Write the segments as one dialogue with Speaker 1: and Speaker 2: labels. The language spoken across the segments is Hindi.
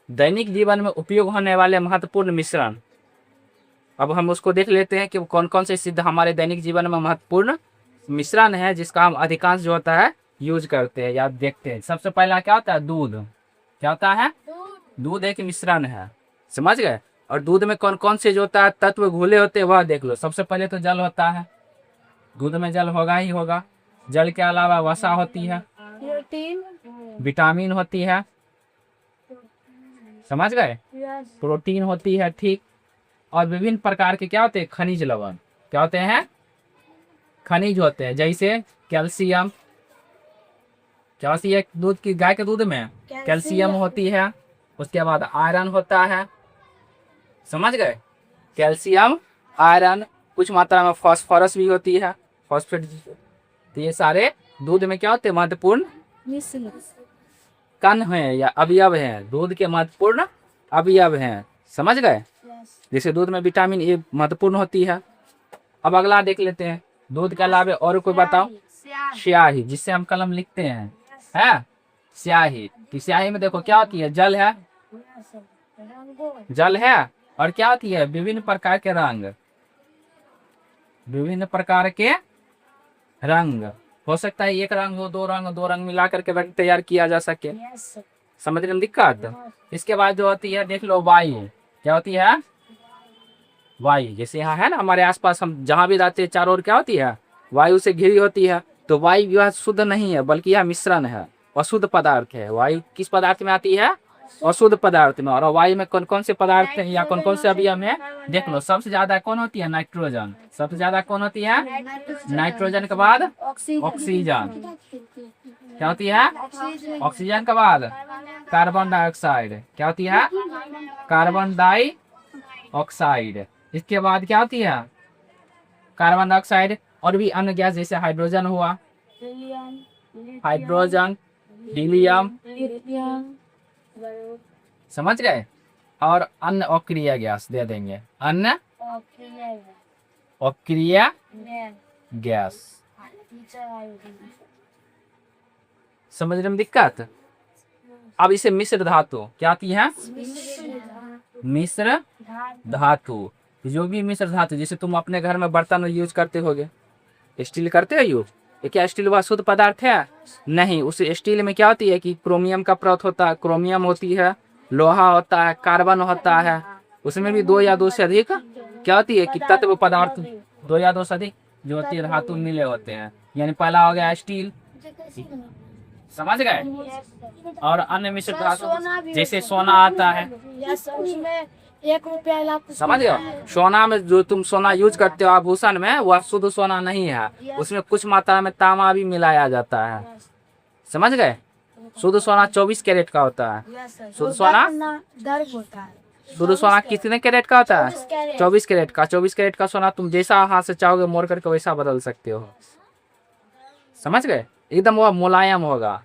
Speaker 1: दैनिक जीवन में उपयोग होने वाले महत्वपूर्ण मिश्रण। अब हम उसको देख लेते हैं कि कौन कौन से सिद्ध हमारे दैनिक जीवन में महत्वपूर्ण मिश्रण है जिसका हम अधिकांश जो होता है यूज करते हैं या देखते हैं। सबसे पहला क्या होता है? दूध। क्या होता है? दूध एक मिश्रण है, समझ गए। और दूध में कौन कौन से जो होता है तत्व घुले होते हैं वह देख लो। सबसे पहले तो जल होता है, दूध में जल होगा ही होगा। जल के अलावा वसा होती है, विटामिन होती है, समझ गए, प्रोटीन होती है, ठीक। और विभिन्न प्रकार के क्या होते हैं? खनिज लवण। क्या होते हैं? खनिज होते हैं, जैसे कैल्शियम। क्या होती है दूध की? गाय के दूध में कैल्शियम होती है। उसके बाद आयरन होता है, समझ गए, कैल्शियम, आयरन, कुछ मात्रा में फास्फोरस भी होती है, फॉस्फेट। तो ये सारे दूध में क्या होते हैं? महत्वपूर्ण कण है या अवयव है, दूध के महत्वपूर्ण अवयव हैं, समझ गए। जैसे दूध में विटामिन ए महत्वपूर्ण होती है। अब अगला देख लेते हैं, दूध के अलावा और कोई बताओ? स्याही, जिससे हम कलम लिखते हैं, है स्याही। कि स्याही में देखो क्या होती है? जल है, जल है, और क्या होती है? विभिन्न प्रकार के रंग, विभिन्न प्रकार के रंग। हो सकता है एक रंग हो, दो रंग मिला करके रंग तैयार किया जा सके। समझने में दिक्कत? इसके बाद जो होती है देख लो वायु। क्या होती है? वायु। जैसे यहाँ है ना हमारे आसपास, हम जहाँ भी रहते हैं चारों ओर क्या होती है? वायु से घिरी होती है। तो वायु यह शुद्ध नहीं है बल्कि यह मिश्रण है, अशुद्ध पदार्थ है। वायु किस पदार्थ में आती है? अशुद्ध पदार्थ में। और वायु में कौन कौन से पदार्थ हैं या कौन कौन से अवयव हैं देख लो। सबसे ज्यादा कौन होती है? नाइट्रोजन। सबसे ज्यादा कौन होती है? नाइट्रोजन के बाद ऑक्सीजन। क्या होती है? ऑक्सीजन के बाद कार्बन डाइऑक्साइड। क्या होती है? Carbon dioxide. इसके बाद क्या होती है? कार्बन डाइऑक्साइड और भी अन्य गैस, जैसे हाइड्रोजन हुआ, हाइड्रोजन, हीलियम, समझ गए। और अन्य अक्रिय गैस दे देंगे, अन्य अक्रिय गैस। समझने में दिक्कत? अब इसे मिश्र धातु क्या आती है? मिश्र धातु। जो भी मिश्र धातु, जैसे तुम अपने घर में बर्तन यूज करते होगे, स्टील करते हो यूज। ये क्या स्टील वह शुद्ध पदार्थ है? नहीं। उस स्टील में क्या होती है कि क्रोमियम का परत होता है, क्रोमियम होती है, लोहा होता है, कार्बन होता है। उसमें भी दो या दो से अधिक क्या होती है कि तत्व पदार्थ, दो या दो से अधिक जो होती है धातु मिले होते हैं। यानी पहला हो गया स्टील, समझ गए। और अन्य मिश्र धातु जैसे सोना आता है,
Speaker 2: 1 रुपया
Speaker 1: समझ गए। सोना में जो तुम सोना यूज करते हो आभूषण में, वह शुद्ध सोना नहीं है, उसमें कुछ मात्रा में तांबा भी मिलाया जाता है, समझ गए। शुद्ध सोना 24 कैरेट का होता है। शुद्ध सोना, शुद्ध सोना कितने कैरेट का होता है? 24 कैरेट का। 24 कैरेट का सोना तुम जैसा हाथ से चाहोगे मोड़ करके वैसा बदल सकते हो, समझ गए। एकदम वह मुलायम होगा,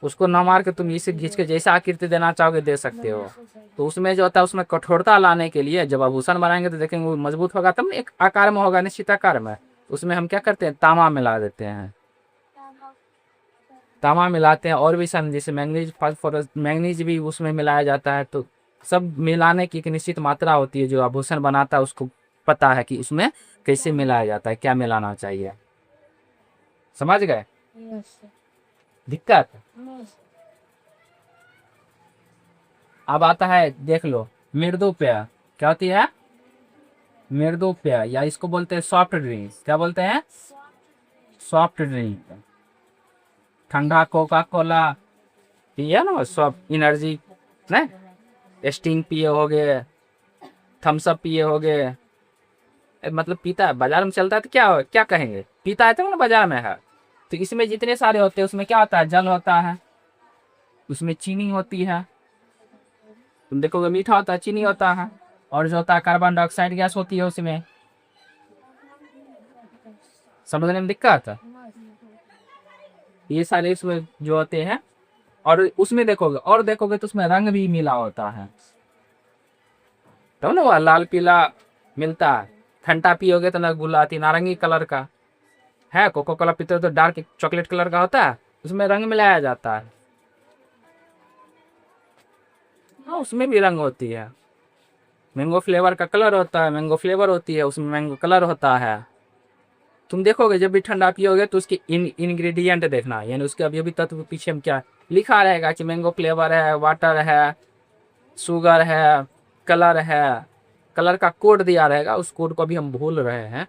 Speaker 1: उसको न मार के तुम इसे खींच के जैसा आकृति देना चाहोगे दे सकते हो। तो उसमें जो होता है उसमें कठोरता लाने के लिए जब आभूषण बनाएंगे तो देखेंगे वो मजबूत होगा, तब एक आकार में होगा, निश्चित आकार में। उसमें हम क्या करते हैं? तांबा मिला देते हैं, तांबा मिलाते हैं। और भी सन जैसे मैंगनीज, फास्फोरस, मैंगनीज भी उसमें मिलाया जाता है। तो सब मिलाने की एक निश्चित मात्रा होती है। जो आभूषण बनाता है उसको पता है कि उसमें कैसे मिलाया जाता है, क्या मिलाना चाहिए, समझ गए। दिक्कत? अब आता है देख लो मृदु पेय। क्या होती है? मृदु पेय, या इसको बोलते हैं सॉफ्ट ड्रिंक। क्या बोलते हैं? Soft drink. ठंडा कोका कोला पिए ना, सॉफ्ट एनर्जी नहीं, स्टिंग पिए होगे, थम्स अप पिए होगे। मतलब पीता है, बाजार में चलता है तो क्या क्या कहेंगे? पीता है तो ना बाजार में है। तो इसमें जितने सारे होते हैं उसमें क्या होता है? जल होता है, उसमें चीनी होती है, तुम देखोगे मीठा होता है, चीनी होता है, और जो होता है कार्बन डाइऑक्साइड गैस होती है उसमें। समझने में दिक्कत है? ये सारे इसमें जो होते हैं। और उसमें देखोगे, और देखोगे तो उसमें रंग भी मिला होता है, तो ना वह लाल पीला मिलता है। ठंडा पियोगे तो ना गुलाबी नारंगी कलर का है, कोको कोला पीते हो तो डार्क चॉकलेट कलर का होता है, उसमें रंग मिलाया जाता है। हाँ उसमें भी रंग होती है। मैंगो फ्लेवर का कलर होता है, मैंगो फ्लेवर होती है, उसमें मैंगो कलर होता है। तुम देखोगे जब भी ठंडा पियोगे तो उसके इंग्रेडिएंट देखना, यानी उसके अभी तत्व पीछे में क्या लिखा रहेगा कि मैंगो फ्लेवर है, वाटर है, शुगर है, कलर है। कलर का कोड दिया रहेगा, उस कोड को भी हम भूल रहे हैं।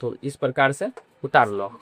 Speaker 1: तो इस प्रकार से उतार लो।